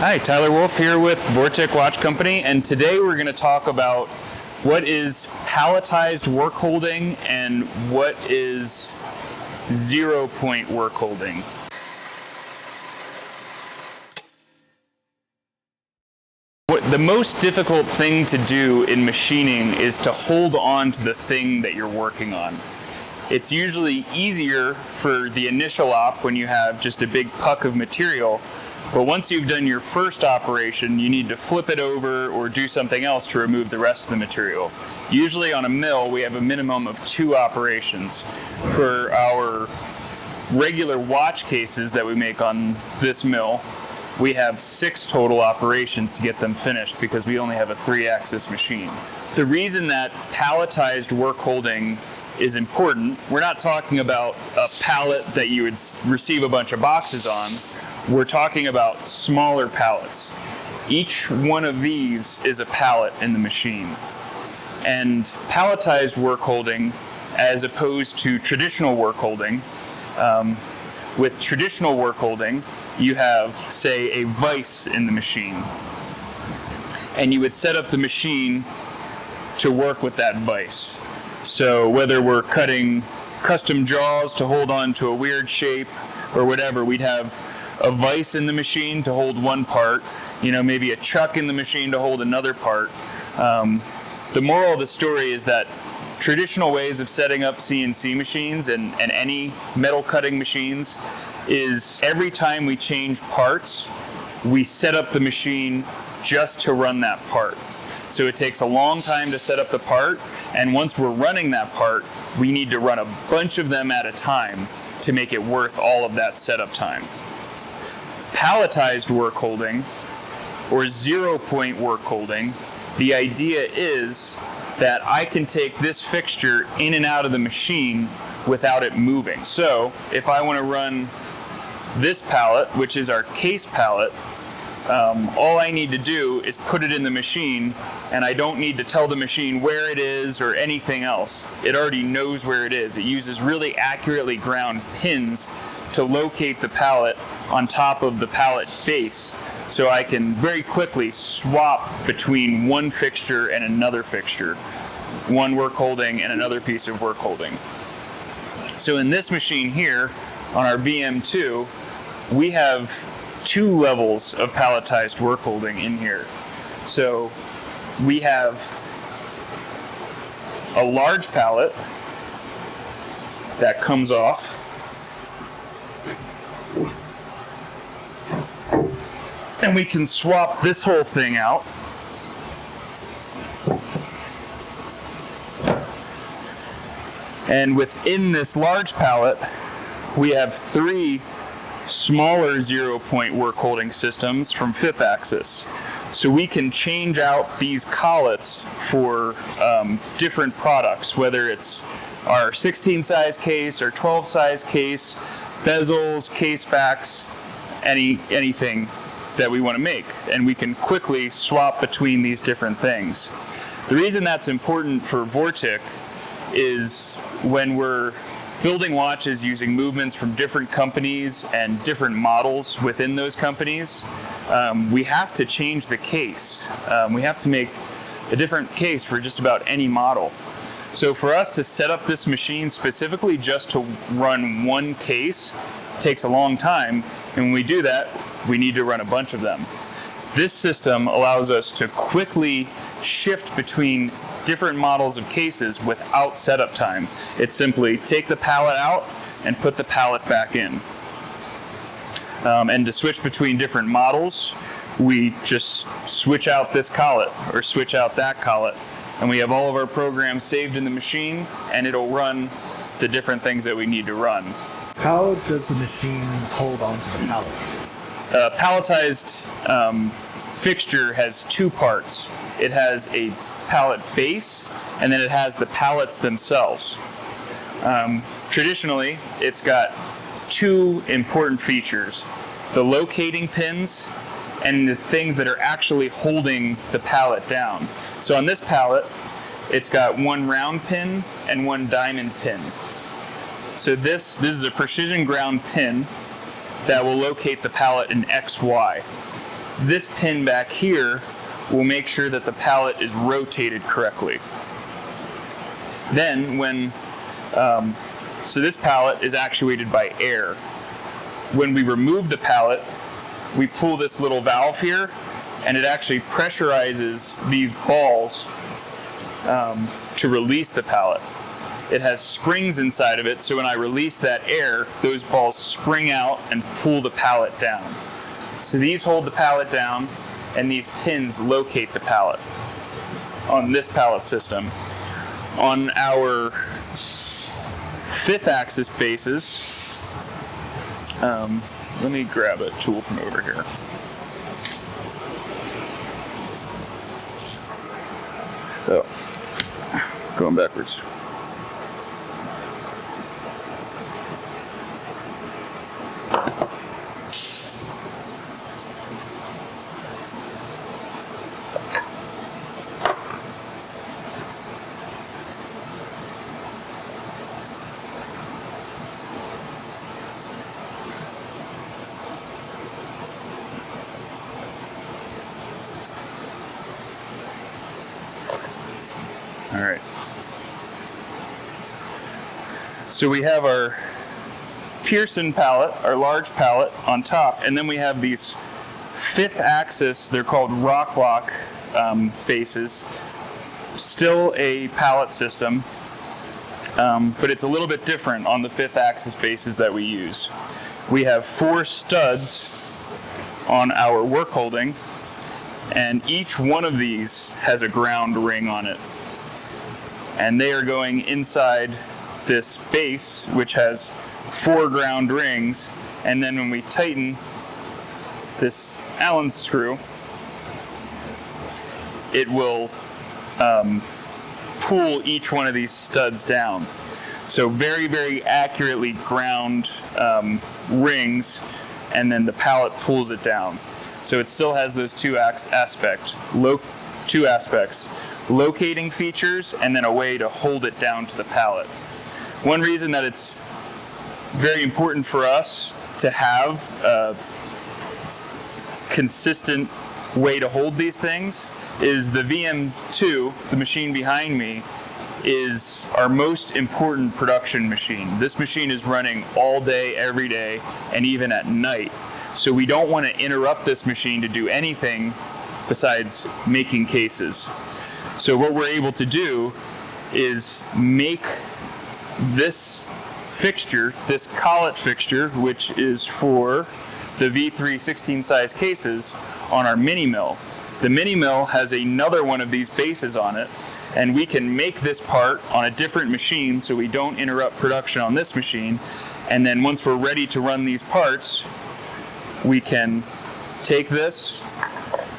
Hi, Tyler Wolf here with Vortic Watch Company, and today we're going to talk about what is palletized work holding and what is 0-point work holding. The most difficult thing to do in machining is to hold on to the thing that you're working on. It's usually easier for the initial op when you have just a big puck of material, but once you've done your first operation, you need to flip it over or do something else to remove the rest of the material. Usually on a mill, we have a minimum of 2 operations. For our regular watch cases that we make on this mill, we have 6 total operations to get them finished because we only have a 3-axis machine. The reason that palletized work holding is important, we're not talking about a pallet that you would receive a bunch of boxes on. We're talking about smaller pallets. Each one of these is a pallet in the machine. And palletized work holding, as opposed to traditional work holding, with traditional work holding, you have, say, a vise in the machine. And you would set up the machine to work with that vise. So whether we're cutting custom jaws to hold on to a weird shape or whatever, we'd have a vise in the machine to hold one part, maybe a chuck in the machine to hold another part. The moral of the story is that traditional ways of setting up CNC machines and any metal cutting machines is every time we change parts, we set up the machine just to run that part. So it takes a long time to set up the part, and once we're running that part, we need to run a bunch of them at a time to make it worth all of that setup time. Palletized work holding, or 0-point work holding, the idea is that I can take this fixture in and out of the machine without it moving. So if I want to run this pallet, which is our case pallet, all I need to do is put it in the machine, and I don't need to tell the machine where it is or anything else. It already knows where it is. It uses really accurately ground pins to locate the pallet on top of the pallet face, so I can very quickly swap between one fixture and another fixture, one work holding and another piece of work holding. So in this machine here, on our BM2, we have 2 levels of palletized work holding in here. So we have a large pallet that comes off, and we can swap this whole thing out. And within this large pallet, we have 3 smaller 0-point work holding systems from 5th axis. So we can change out these collets for different products, whether it's our 16 size case or 12 size case, bezels, case backs, anything that we want to make, and we can quickly swap between these different things. The reason that's important for Vortic is when we're building watches using movements from different companies and different models within those companies, we have to change the case. We have to make a different case for just about any model. So for us to set up this machine specifically just to run one case takes a long time, and when we do that, we need to run a bunch of them. This system allows us to quickly shift between different models of cases without setup time. It's simply take the pallet out and put the pallet back in. And to switch between different models, we just switch out this collet or switch out that collet, and we have all of our programs saved in the machine, and it'll run the different things that we need to run. How does the machine hold onto the pallet? A palletized fixture has 2 parts. It has a pallet base, and then it has the pallets themselves. Traditionally, it's got 2 important features: the locating pins and the things that are actually holding the pallet down. So on this pallet, it's got 1 round pin and 1 diamond pin. So this is a precision ground pin that will locate the pallet in XY. this pin back here will make sure that the pallet is rotated correctly. Then so this pallet is actuated by air. When we remove the pallet, we pull this little valve here, and it actually pressurizes these balls to release the pallet. It has springs inside of it, so when I release that air, those balls spring out and pull the pallet down. So these hold the pallet down, and these pins locate the pallet on this pallet system. On our 5th axis bases, let me grab a tool from over here. Oh, going backwards. All right. So we have our Pearson pallet, our large pallet on top, and then we have these 5th axis, they're called rock lock bases. Still a pallet system, but it's a little bit different on the 5th axis bases that we use. We have 4 studs on our work holding, and each one of these has a ground ring on it. And they are going inside this base, which has 4 ground rings, and then when we tighten this Allen screw, it will pull each one of these studs down. So very, very accurately ground rings, and then the pallet pulls it down. So it still has those two aspects, locating features, and then a way to hold it down to the pallet. One reason that it's very important for us to have a consistent way to hold these things is the VM2, the machine behind me, is our most important production machine. This machine is running all day, every day, and even at night. So we don't want to interrupt this machine to do anything besides making cases. So what we're able to do is make this fixture, this collet fixture, which is for the V3 16 size cases, on our mini mill. The mini mill has another one of these bases on it, and we can make this part on a different machine so we don't interrupt production on this machine. And then once we're ready to run these parts, we can take this,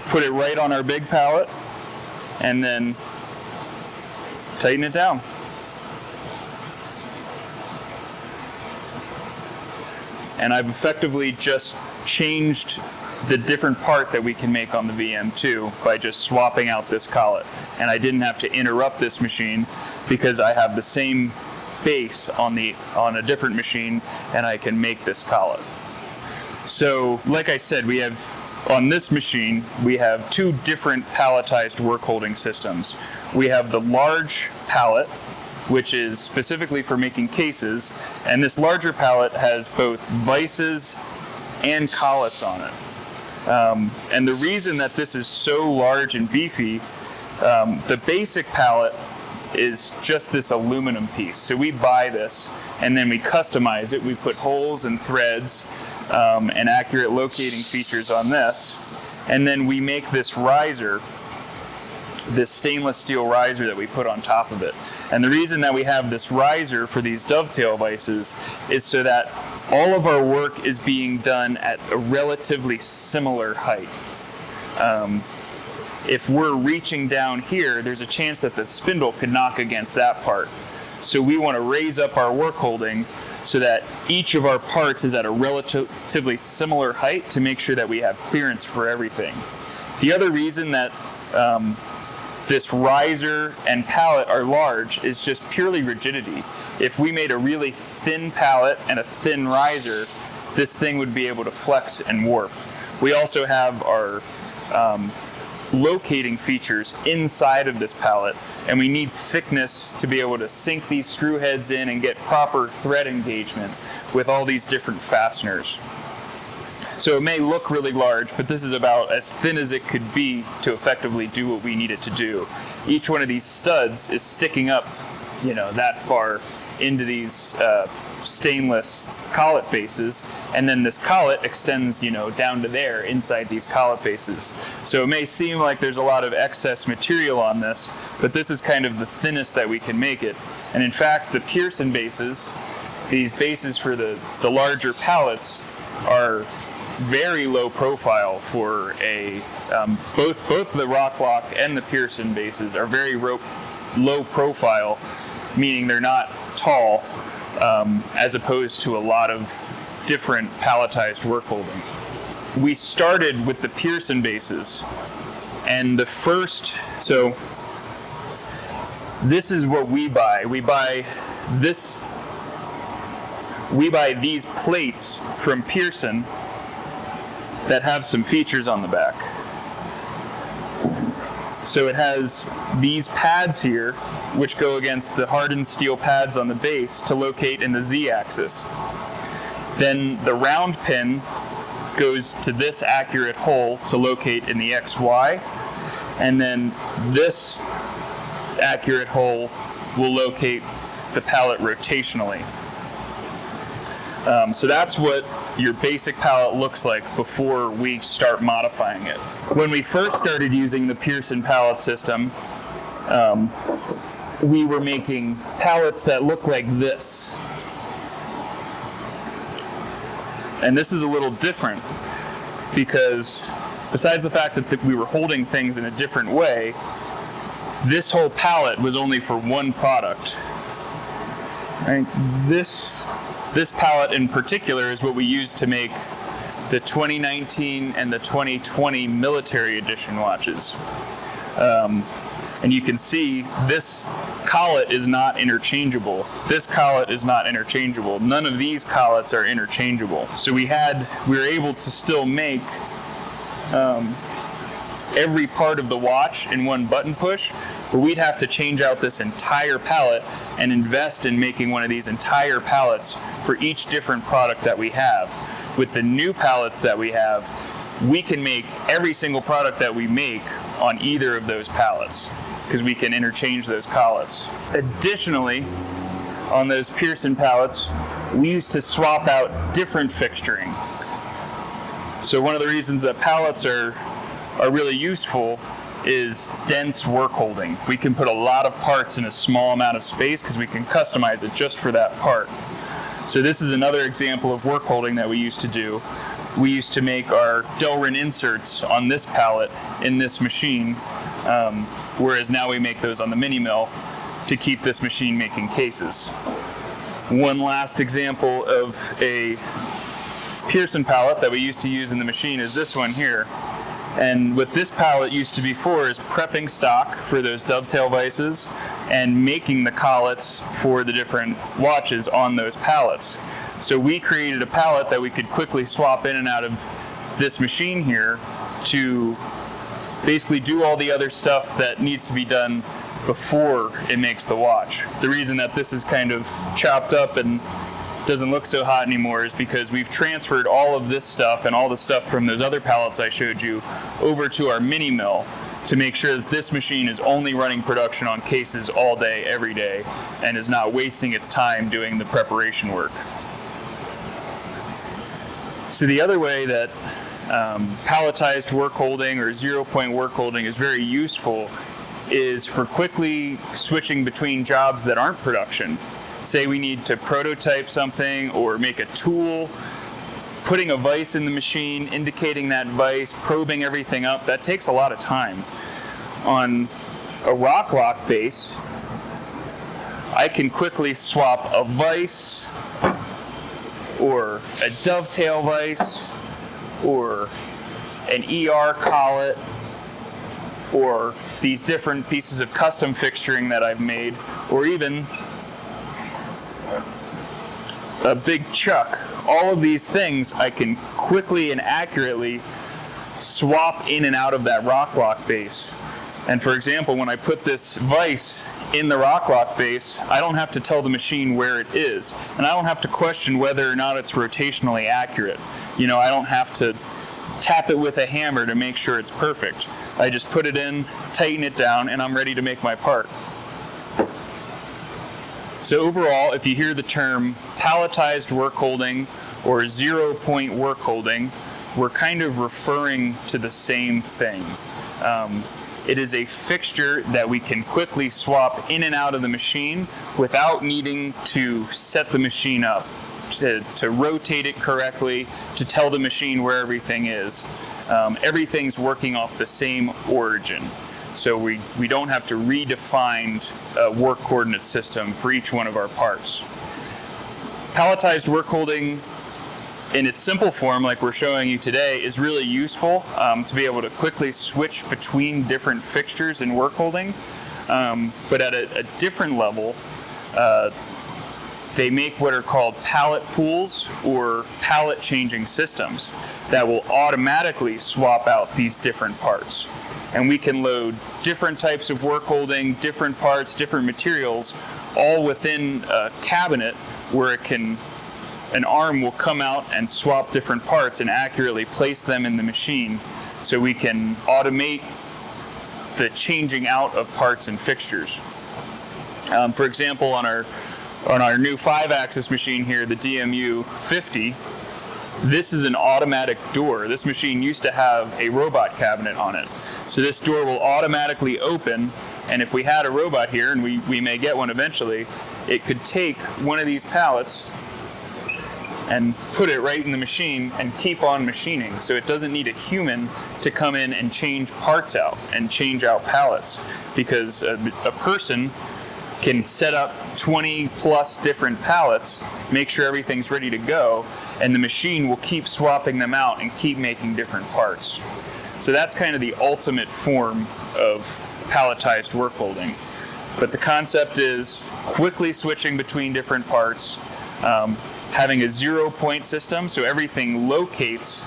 put it right on our big pallet, and then tighten it down. And I've effectively just changed the different part that we can make on the VM2 by just swapping out this collet. And I didn't have to interrupt this machine because I have the same base on a different machine, and I can make this collet. So like I said, we have on this machine, we have 2 different palletized work holding systems. We have the large pallet, which is specifically for making cases, and this larger pallet has both vices and collets on it. And the reason that this is so large and beefy, the basic pallet is just this aluminum piece. So we buy this and then we customize it. We put holes and threads and accurate locating features on this. And then we make this riser, this stainless steel riser that we put on top of it. And the reason that we have this riser for these dovetail vices is so that all of our work is being done at a relatively similar height. If we're reaching down here, there's a chance that the spindle could knock against that part. So we want to raise up our work holding so that each of our parts is at a relatively similar height to make sure that we have clearance for everything. The other reason that this riser and pallet are large is just purely rigidity. If we made a really thin pallet and a thin riser, this thing would be able to flex and warp. We also have our locating features inside of this pallet, and we need thickness to be able to sink these screw heads in and get proper thread engagement with all these different fasteners. So it may look really large, but this is about as thin as it could be to effectively do what we need it to do. Each one of these studs is sticking up, that far into these stainless collet bases, and then this collet extends, down to there inside these collet bases. So it may seem like there's a lot of excess material on this, but this is kind of the thinnest that we can make it. And in fact, the Pearson bases, these bases for the larger pallets, are very low profile for a both the Rock Block and the Pearson bases are very low profile, meaning they're not tall, as opposed to a lot of different palletized work holding. We started with the Pearson bases, and so this is what we buy. We buy these plates from Pearson that have some features on the back. So it has these pads here, which go against the hardened steel pads on the base to locate in the Z-axis. Then the round pin goes to this accurate hole to locate in the XY, and then this accurate hole will locate the pallet rotationally. So that's what your basic pallet looks like before we start modifying it. When we first started using the Pearson pallet system, we were making pallets that look like this. And this is a little different because besides the fact that we were holding things in a different way, this whole pallet was only for one product. Right? This pallet in particular is what we used to make the 2019 and the 2020 military edition watches. And you can see this collet is not interchangeable. This collet is not interchangeable. None of these collets are interchangeable. So we were able to still make every part of the watch in one button push, but we'd have to change out this entire pallet and invest in making one of these entire pallets for each different product that we have. With the new pallets that we have, we can make every single product that we make on either of those pallets because we can interchange those collets. Additionally, on those Pearson pallets, we used to swap out different fixturing. So one of the reasons that pallets are really useful is dense work holding. We can put a lot of parts in a small amount of space because we can customize it just for that part. So this is another example of work holding that we used to do. We used to make our Delrin inserts on this pallet in this machine, whereas now we make those on the mini mill to keep this machine making cases. One last example of a Pearson pallet that we used to use in the machine is this one here. And what this pallet used to be for is prepping stock for those dovetail vices and making the collets for the different watches on those pallets. So we created a pallet that we could quickly swap in and out of this machine here to basically do all the other stuff that needs to be done before it makes the watch. The reason that this is kind of chopped up and doesn't look so hot anymore is because we've transferred all of this stuff and all the stuff from those other pallets I showed you over to our mini mill to make sure that this machine is only running production on cases all day, every day, and is not wasting its time doing the preparation work. So the other way that palletized work holding or 0-point work holding is very useful is for quickly switching between jobs that aren't production. Say we need to prototype something or make a tool, putting a vise in the machine, indicating that vise, probing everything up, that takes a lot of time. On a Rock Block base, I can quickly swap a vise or a dovetail vise or an ER collet or these different pieces of custom fixturing that I've made, or even a big chuck. All of these things I can quickly and accurately swap in and out of that rock block base. And for example, when I put this vise in the rock block base, I don't have to tell the machine where it is. And I don't have to question whether or not it's rotationally accurate. I don't have to tap it with a hammer to make sure it's perfect. I just put it in, tighten it down, and I'm ready to make my part. So overall, if you hear the term palletized work holding or 0-point work holding, we're kind of referring to the same thing. It is a fixture that we can quickly swap in and out of the machine without needing to set the machine up, to rotate it correctly, to tell the machine where everything is. Everything's working off the same origin. So we don't have to redefine a work coordinate system for each one of our parts. Palletized work holding in its simple form, like we're showing you today, is really useful to be able to quickly switch between different fixtures in work holding. But at a different level, they make what are called pallet pools or pallet changing systems that will automatically swap out these different parts. And we can load different types of work holding, different parts, different materials, all within a cabinet where an arm will come out and swap different parts and accurately place them in the machine, so we can automate the changing out of parts and fixtures. For example, on our new 5-axis machine here, the DMU 50, this is an automatic door. This machine used to have a robot cabinet on it. So this door will automatically open, and if we had a robot here, and we may get one eventually, it could take one of these pallets and put it right in the machine and keep on machining. So it doesn't need a human to come in and change parts out and change out pallets, because a person can set up 20 plus different pallets, make sure everything's ready to go, and the machine will keep swapping them out and keep making different parts. So that's kind of the ultimate form of palletized work holding. But the concept is quickly switching between different parts, having a 0-point system, so everything locates.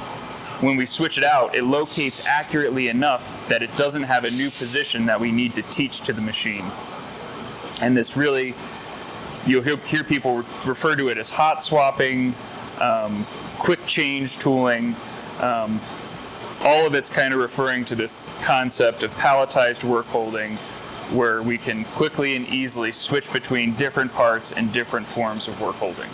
When we switch it out, it locates accurately enough that it doesn't have a new position that we need to teach to the machine. And this really, you'll hear people refer to it as hot swapping, quick change tooling. All of it's kind of referring to this concept of palletized work holding, where we can quickly and easily switch between different parts and different forms of work holding.